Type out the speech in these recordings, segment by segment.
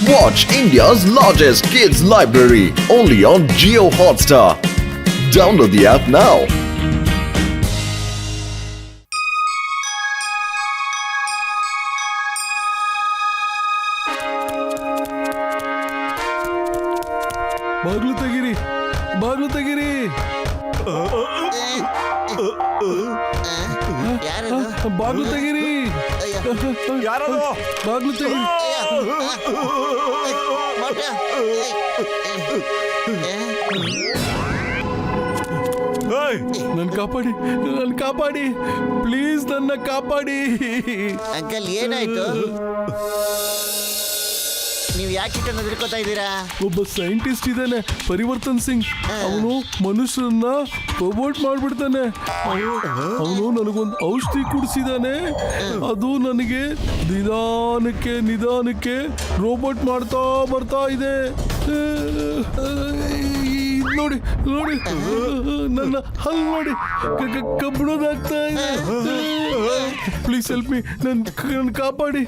Watch India's largest kids library only on Jio Hotstar. Download the app now. ಬಾಗ್ಲು ತೆಗೀರಿ. ಬಾಗ್ಲು ತೆಗೀರಿ. ಯಾರದು? ಬಾಗ್ಲು ತೆಗೀರಿ. ನನ್ ಕಾಪಾಡಿ ಪ್ಲೀಸ್, ನನ್ನ ಕಾಪಾಡಿ. ಅಂಕಲ್ ಏನಾಯ್ತು? ನೀವು ಯಾಕೆ ಇಷ್ಟೊಂದು ಹೆದರ್ಕೋತಾ ಇದ್ದೀರಾ? ಒಬ್ಬ ಸೈಂಟಿಸ್ಟ್ ಇದ್ದಾನೆ, ಪರಿವರ್ತನ್ ಸಿಂಗ್. ಅವನು ಮನುಷ್ಯರನ್ನ ರೋಬೋಟ್ ಮಾಡ್ಬಿಡ್ತಾನೆ. ಅವನು ನನಗೊಂದು ಔಷಧಿ ಕುಡಿಸಿದಾನೆ. ಅದು ನನಗೆ ನಿಧಾನಕ್ಕೆ ರೋಬೋಟ್ ಮಾಡ್ತಾ ಬರ್ತಾ ಇದೆ. ನೋಡಿ ನನ್ನ ಹಲ್ಲು ನೋಡಿ, ಕಬ್ಬಣದಾಗ್ತಾ ಇದೆ. ಪ್ಲೀಸ್ ಹೆಲ್ಪ್ ಮೀ, ನನ್ನ ಕಾಪಾಡಿ.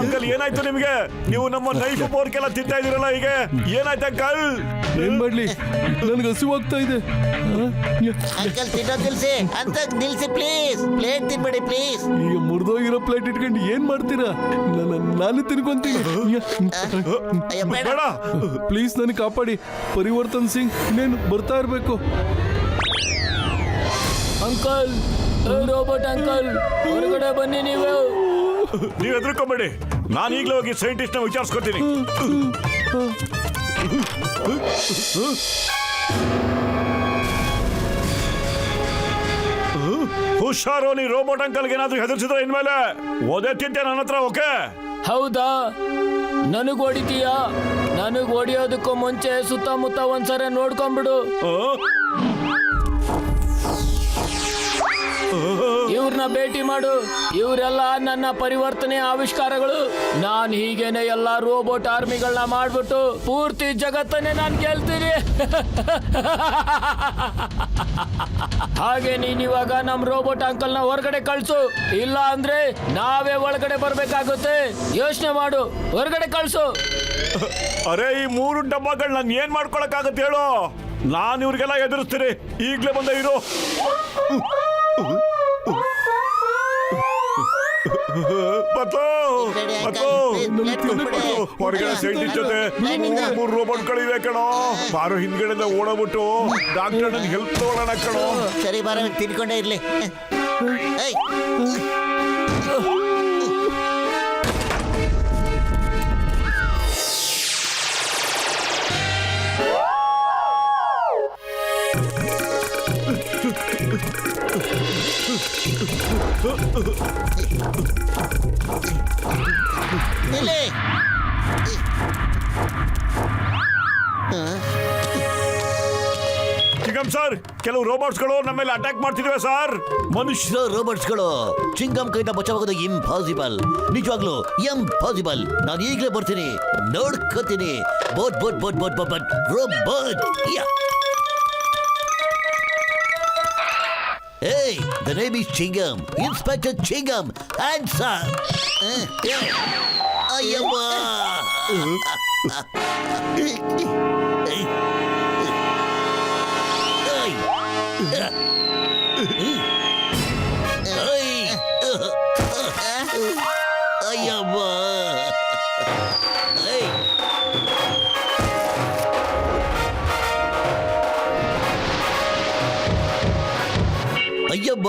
ಅಂಕಲ್ ಏನಾಯ್ತು ನಿಮ್ಗೆ? ನೀವು ನಮ್ಮ ನೈಫ್ ಬೋರ್ಕೆಲ್ಲ ತಿಂತಾ ಇದೀರಲ್ಲ, ಈಗ ಏನಾಯ್ತು ಅಂಕಲ್? ಏನ್ ಮಾಡ್ಲಿ, ನನ್ಗೆ ಹಸಿವಾಗ್ತಾ ಇದೆ. ಅಂಕಲ್ ತಿನ್ನೋದು ನಿಲ್ಸಿ ಪ್ಲೀಸ್. Plate ತಿನ್ಬೇಡಿ please. ಈಗ ಮುರಿದೋಗಿರೋ ಪ್ಲೇಟ್ ಇಟ್ಕೊಂಡು ಏನ್ ಮಾಡ್ತೀರಾ? ನಾನು ತಿನ್ಕೊಂತೀನಿ. ಬೇಡ ಪ್ಲೀಸ್ ನನಗೆ ಕಾಪಾಡಿ. ಪರಿವರ್ತನ್ ಸಿಂಗ್ ಇನ್ನೇನು ಬರ್ತಾ ಇರ್ಬೇಕು. ಅಂಕಲ್, ರೋಬೋಟ್ ಅಂಕಲ್, ಹೊರಗಡೆ ಬನ್ನಿ. ನೀವು ಹೆದರ್ಕೊಂಬೇಡಿ, ನಾನು ಈಗಲೇ ಹೋಗಿ ಸೈಂಟಿಸ್ಟ್ ನ ವಿಚಾರಿಸ್ಕೊತೀನಿ. ಹುಷಾರು, ನೀ ರೋಬೋಟ್ ಅಂಕಲ್ಗೆ ಏನಾದ್ರೂ ಹೆದರ್ಸಿದ್ರೆ ಇನ್ಮೇಲೆ ಓದೇ ತಿಂತೆ ನನ್ನ ಹತ್ರ. ಓಕೆ? ಹೌದಾ? ನನಗ್ ಹೊಡಿತೀಯಾ? ನನಗ್ ಹೊಡಿಯೋದಕ್ಕೂ ಮುಂಚೆ ಸುತ್ತಮುತ್ತ ಒಂದ್ಸರಿ ನೋಡ್ಕೊಂಡ್ಬಿಡು. ಇವ್ರನ್ನ ಭೇಟಿ ಮಾಡು. ಇವರೆಲ್ಲ ನನ್ನ ಪರಿವರ್ತನೆ ಆವಿಷ್ಕಾರಗಳು. ನಾನ್ ಹೀಗೇನೆ ಎಲ್ಲ ರೋಬೋಟ್ ಆರ್ಮಿಗಳನ್ನ ಮಾಡ್ಬಿಟ್ಟು ಪೂರ್ತಿ ಜಗತ್ತನ್ನೇ ನಾನು ಗೆಲ್ತೀನಿ. ಹಾಗೆ ನೀನ್ ಇವಾಗ ನಮ್ ರೋಬೋಟ್ ಅಂಕಲ್ ನ ಹೊರಗಡೆ ಕಳ್ಸು, ಇಲ್ಲ ಅಂದ್ರೆ ನಾವೇ ಒಳಗಡೆ ಬರ್ಬೇಕಾಗುತ್ತೆ. ಯೋಚನೆ ಮಾಡು, ಹೊರಗಡೆ ಕಳ್ಸು. ಅರೆ, ಈ 3 ಡಬ್ಬಗಳು ನಾನು ಏನ್ ಮಾಡ್ಕೊಳಕ್ಕಾಗತ್ತೆ ಹೇಳು? ನಾನು ಇವ್ರಿಗೆಲ್ಲ ಎದುರಿಸ್ತೀನಿ. ಈಗ್ಲೇ ಬಂದ ಇರು. ಹೊರಗಡೆ ಸೈಂಟಿಸ್ಟ್ ಜೊತೆ 3 ರೋಬೋಟ್ಗಳಿವೆ ಕಣೋ. ಬಾರೋ ಹಿಂದ್ಗಡೆಯಿಂದ ಓಡಬಿಟ್ಟು ಡಾಕ್ಟರ್ ನನ್ಗೆ ಹೆಲ್ಪ್ ತಗೊಳ್ಳೋಣ ಕಣೋ. ಸರಿ ಬಾರ, ತಿನ್ಕೊಂಡೇ ಇರ್ಲಿ. ಚಿಂಗಮ್ ಸರ್, ಕೆಲವು ರೋಬೋಟ್ಸ್ಗಳು ನಮ್ಮ ಮೇಲೆ ಅಟ್ಯಾಕ್ ಮಾಡ್ತಿದ್ವೆ ಸರ್. ಮನುಷ್ಯ ರೋಬೋಟ್ಸ್ಗಳು ಚಿಂಗಮ್ ಕೈಯಿಂದ ಬಚಾವಾಗೋದು ಇಂಪಾಸಿಬಲ್. ನಿಜವಾಗ್ಲೂ ಇಂಪಾಸಿಬಲ್. ನಾನು ಈಗಲೇ ಬರ್ತೀನಿ, ನೋಡ್ಕೋತೀನಿ. Boat boat boat boat boat boat robot. Hey, the name is Chingam. Inspector Chingam. Answer. Ayamma. Ayamma. ಅಯ್ಯಬ್ಬ,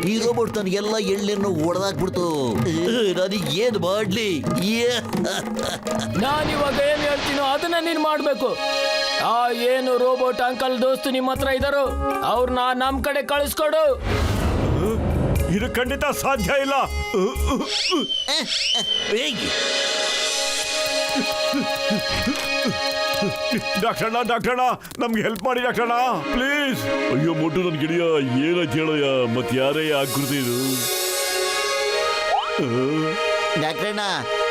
ಈ ರೋಬೋಟ್ ನನಗೆಲ್ಲ ಎಳ್ಳೆಣ್ಣು ಹೊಡೆದಾಕ್ಬಿಡ್ತು. ನನಗೆ ಏನ್ ಮಾಡ್ಲಿ? ನಾನಿವಾಗ ಏನ್ ಹೇಳ್ತೀನೋ ಅದನ್ನ ನೀನ್ ಮಾಡ್ಬೇಕು. ಏನು ರೋಬೋಟ್ ಅಂಕಲ್ ದೋಸ್ತು ನಿಮ್ಮ ಹತ್ರ ಇದ್ದಾರೋ ಅವ್ರನ್ನ ನಮ್ ಕಡೆ ಕಳಿಸ್ಕೊಡು. ಇದು ಖಂಡಿತ ಸಾಧ್ಯ ಇಲ್ಲ. ಡಾಕ್ಟರ್ಣ ನಮ್ಗೆ ಹೆಲ್ಪ್ ಮಾಡಿ ಡಾಕ್ಟರ್ಣ, ಪ್ಲೀಸ್. ಅಯ್ಯೋ ಮೊಟ್ಟು ನನ್ ಗಿಡಿಯ, ಏನಾಯ್ತು ಹೇಳಯ್ಯ? ಮತ್ತೆ ಯಾರೇ ಆಕೃತಿ ಇದು? ಡಾಕ್ಟರಣ್ಣ,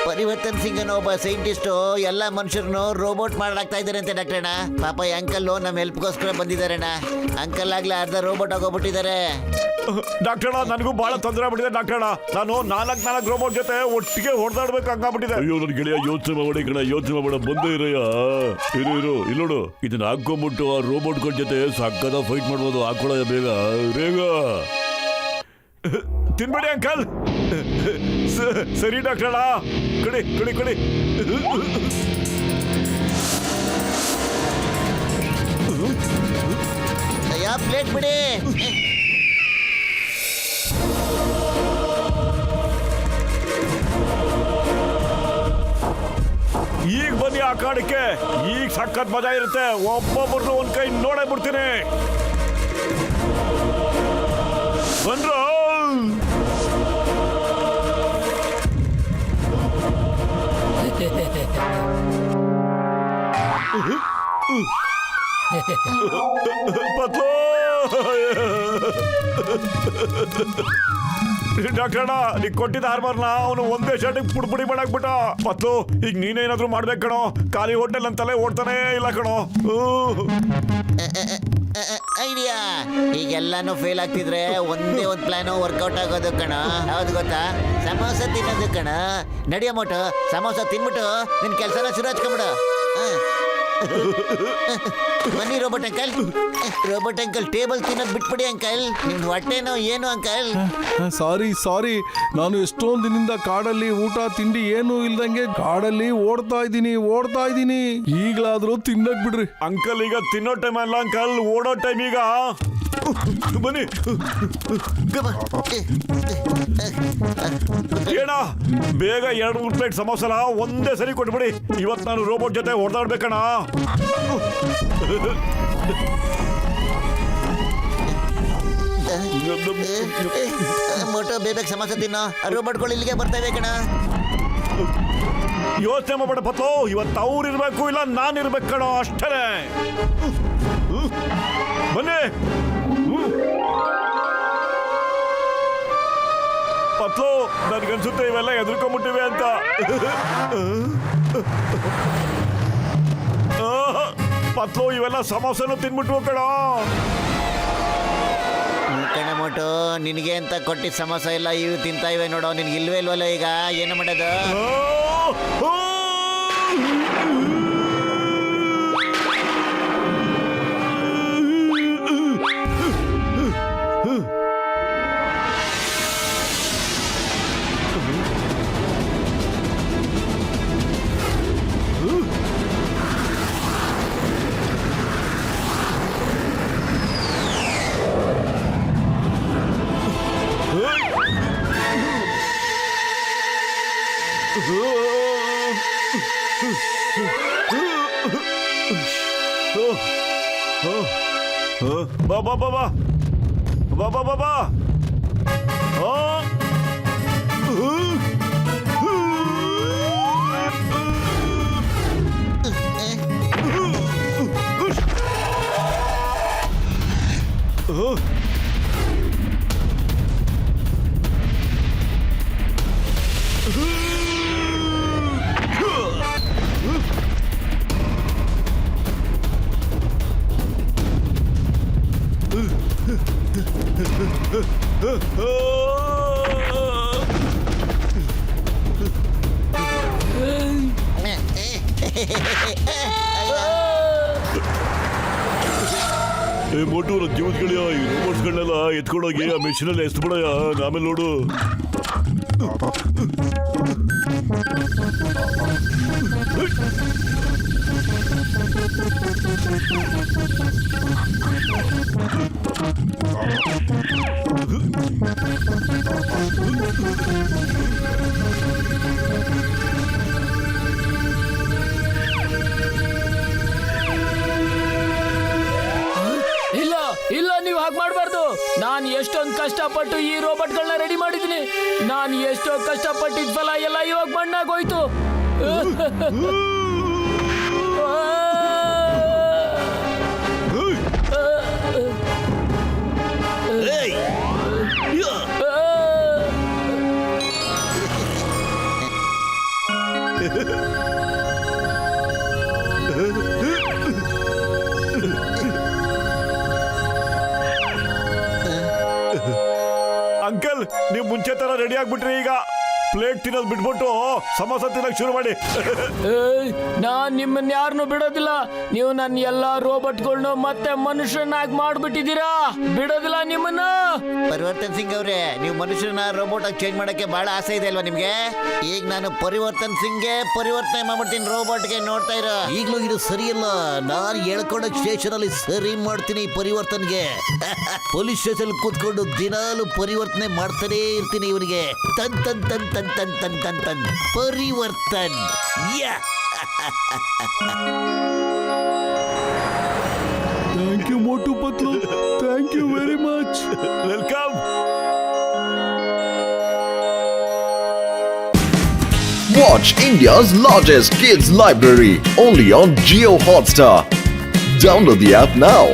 ಪರಿವರ್ತನ್ ಸಿಂಗ್ ಅನ್ನೋ ಒಬ್ಬ ಸೈಂಟಿಸ್ಟು ಎಲ್ಲ ಮನುಷ್ಯರನ್ನು ರೋಬೋಟ್ ಮಾಡಲಾಗ್ತಾ ಇದ್ದಾರೆ ಅಂತೆ ಡಾಕ್ಟರಣ್ಣ. ಪಾಪ ಅಂಕಲ್ ನಮ್ಮ ಹೆಲ್ಪ್ಗೋಸ್ಕರ ಬಂದಿದ್ದಾರಣ್ಣ. ಅಂಕಲ್ ಆಗ್ಲೇ ಅರ್ಧ ರೋಬೋಟ್ ಆಗೋಗ್ಬಿಟ್ಟಿದ್ದಾರೆ. ಡಾಕ್ಟರ್ ನನಗೂ ಬಹಳ ತೊಂದರೆ ಆಗ್ಬಿಟ್ಟಿದೆ ಡಾಕ್ಟರ್. ನಾನು ನಾಲ್ಕು ರೋಬೋಟ್ ಜೊತೆ ಒಟ್ಟಿಗೆ ಹೊಡೆದಾಡ್ಬೇಕು ಹಂಗಾಗ್ಬಿಟ್ಟಿದೆ. ಅಯ್ಯೋ ನನ್ನ ಗೆಳೆಯ ಯೋಚನೆ ಮಾಡಿ ಕಣ, ಯೋಚನೆ ಮಾಡ ಬಂದೇ ಇರಯ್ಯ. ಇರು ಇಲ್ಲೋಡು, ಇದನ್ನ ಹಾಕೊಂಡ್ಬಿಟ್ಟು ಆ ರೋಬೋಟ್ಗಳ ಜೊತೆ ಸಕ್ಕದ ಫೈಟ್ ಮಾಡ್ಬೋದು. ಹಾಕೊಳ್ಳ ಬೇಗ ಬೇಗ. ತಿನ್ಬೇಡಿ ಅಂಕಲ್. ಸರಿ ಡಾಕ್ಟರ್, ಕಡಿ. ಪ್ಲೇಟ್ ಬಿಡಿ. ಈಗ ಬನ್ನಿ ಆ ಕಾಡಕ್ಕೆ, ಈಗ ಸಖತ್ ಮಜಾ ಇರುತ್ತೆ. ಒಬ್ಬೊಬ್ಬರು ಒಂದ್ ಕೈ ನೋಡೇ ಬಿಡ್ತೀನಿ. ಬಂದ್ರು. ಪತ್ಲು ಡಾಕ್ಟರ್, ನೀ ಕೊಟ್ಟಿದ್ದ ಹಾರ್ಮರ್ನ ಅವನು ಒಂದೇ ಶರ್ಟಿಗೆ ಪುಡಿ ಮಾಡಾಕ್ಬಿಟ್ಟ. ಪತ್ಲು ಈಗ ನೀನೇನಾದ್ರೂ ಮಾಡ್ಬೇಕು ಕಣೋ. ಖಾಲಿ ಹೋಟೆಲ್ ಅಂತಲೇ ಓಡ್ತಾನೆ ಇಲ್ಲ ಕಣೋ. ಐಡಿಯಾ. ಈಗೆಲ್ಲಾನು ಫೇಲ್ ಆಗ್ತಿದ್ರೆ ಒಂದೇ ಒಂದು ಪ್ಲಾನು ವರ್ಕೌಟ್ ಆಗೋದು ಕಣ. ಯಾವ್ದು ಗೊತ್ತಾ? ಸಮೋಸ ತಿನ್ನೋದು ಕಣ. ನಡಿಯೋ ಮೋಟು, ಸಮೋಸ ತಿನ್ಬಿಟ್ಟು ನಿನ್ ಕೆಲಸನ ಶುರು ಹಚ್ಕೊಂಬಿಡು. ಬನ್ನಿ ರೋಬೋಟ್ ಅಂಕಲ್, ಟೇಬಲ್ ತಿನ್ನೋದು ಬಿಟ್ಬಿಡಿ ಅಂಕಲ್. ನಿಮ್ದು ಹೊಟ್ಟೆನೋ ಏನು ಅಂಕಲ್? ಸಾರಿ, ನಾನು ಎಷ್ಟೊಂದು ದಿನದಿಂದ ಕಾಡಲ್ಲಿ ಊಟ ತಿಂಡಿ ಏನು ಇಲ್ದಂಗೆ ಕಾಡಲ್ಲಿ ಓಡ್ತಾ ಇದ್ದೀನಿ. ಈಗ್ಲಾದ್ರೂ ತಿನ್ನಕ್ ಬಿಡ್ರಿ ಅಂಕಲ್. ಈಗ ತಿನ್ನೋ ಟೈಮ್ ಅಲ್ಲ ಅಂಕಲ್, ಓಡೋ ಟೈಮ್ ಈಗ. ಬನ್ನಿ ಏನ, ಬೇಗ 2-3 ಪ್ಲೇಟ್ ಸಮೋಸನ ಒಂದೇ ಸರಿ ಕೊಟ್ಬಿಡಿ. ಇವತ್ತು ನಾನು ರೋಬೋಟ್ ಜೊತೆ ಹೊಡೆದಾಡ್ಬೇಕಣ್ಣ. ಮೋಟೋ ಬೇಗ ಸಮೋಸ ತಿನ್ನೋ. ರೋಬೋಟ್ಗಳು ಇಲ್ಲಿಗೆ ಬರ್ತವೆ ಕಣ. ಯೋಚನೆ ಮಾಡಬೇಡ ಪತ್ಲು, ಇವತ್ತು ಅವ್ರು ಇರ್ಬೇಕು ಇಲ್ಲ ನಾನು ಇರ್ಬೇಕು ಕಣೋ, ಅಷ್ಟೇ. ಬನ್ನಿ ಪತ್ಲು, ನನ್ಗನ್ಸುತ್ತೆ ಇವೆಲ್ಲ ಎದ್ರುಕೊಂಡ್ಬಿಟ್ಟಿವೆ ಅಂತ. ಪತ್ಲು, ಇವೆಲ್ಲ ಸಮೋಸನು ತಿನ್ಬಿಟ್ವು ಕಣೋ. ಕಣ ಮೋಟು, ನಿನಗೆ ಅಂತ ಕೊಟ್ಟಿದ್ದ ಸಮೋಸ ಎಲ್ಲ ಇವು ತಿಂತಾ ಇವೆ ನೋಡೋ. ನಿನ್ಗೆ ಇಲ್ವಲ್ಲ ಈಗ ಏನು ಮಾಡೋದು? ಬಾಬಾ ಮೋಟು, ನನ್ನ ಜೀವದ ಗೆಳೆಯ, ಈ ರೋಬೋಟ್ಸ್ಗಳನ್ನೆಲ್ಲ ಎತ್ಕೊಂಡೋಗಿ ಆ ಮೆಷಿನಲ್ಲಿ ಎಸ್ಬಿಡಯ್ಯ. ಆಮೇಲೆ ನೋಡು. ಇಲ್ಲ, ನೀವು ಹಾಗೆ ಮಾಡಬಾರ್ದು. ನಾನು ಎಷ್ಟೊಂದು ಕಷ್ಟಪಟ್ಟು ಈ ರೋಬೋಟ್ಗಳನ್ನ ರೆಡಿ ಮಾಡಿದ್ದೀನಿ. ನಾನು ಎಷ್ಟೋ ಕಷ್ಟಪಟ್ಟಿದ್ದ ಫಲ ಎಲ್ಲ ಇವಾಗ ಮಣ್ಣಾಗೋಯ್ತು. ನೀವೆಲ್ಲ ರೆಡಿ ಆಗ್ಬಿಟ್ರಿ ಈಗ ಪ್ಲೇಟ್ ತಿನ್ನೋದು ಬಿಟ್ಬಿಟ್ಟು ಸಮೋಸ ತಿನ್ನಕ್ ಶುರು ಮಾಡಿ ಏಯ್, ನಾನ್ ನಿಮ್ಮನ್ನ ಯಾರನ್ನು ಬಿಡೋದಿಲ್ಲ. ನೀವು ನನ್ನ ಎಲ್ಲಾ ರೋಬೋಟ್ಗಳನ್ನ ಮತ್ತೆ ಮನುಷ್ಯನಾಗಿ ಮಾಡ್ಬಿಟ್ಟಿದ್ದೀರಾ. ಬಿಡೋದಿಲ್ಲ ನಿಮ್ಮನ್ನ. ಪರಿವರ್ತನ್ ಸಿಂಗ್ ಅವ್ರೆ, ನೀವು ಮನುಷ್ಯನ ರೋಬೋಟ್ ಆಗಿ ಚೇಂಜ್ ಮಾಡಕ್ಕೆ ಬಹಳ ಆಸೆ ಇದೆ ಅಲ್ವಾ ನಿಮ್ಗೆ? ಈಗ ನಾನು ಪರಿವರ್ತನ್ ಸಿಂಗ್ಗೆ ಪರಿವರ್ತನೆ ಮಾಡ್ಬಿಡ್ತೀನಿ ರೋಬೋಟ್ಗೆ. ನೋಡ್ತಾ ಇರೋ ಈಗಲೂ ಇದು ಸರಿಯಲ್ಲ. ನಾನು ಹೇಳ್ಕೊಂಡ ಸ್ಟೇಷನ್ ಅಲ್ಲಿ ಸರಿ ಮಾಡ್ತೀನಿ ಪರಿವರ್ತನ್ಗೆ. ಪೊಲೀಸ್ ಸ್ಟೇಷನ್ ಕೂತ್ಕೊಂಡು ದಿನಾಲು ಪರಿವರ್ತನೆ ಮಾಡ್ತಾನೆ ಇರ್ತೀನಿ ಇವನಿಗೆ. ತನ್ ತನ್ ತನ್ ತನ್ ತನ್ ತನ್ ತನ್ ತನ್ ಪರಿವರ್ತನ್. Yeah thank you Motu Patlu, thank you very much. Welcome. Watch India's largest kids library only on Geo Hotstar. Download the app now.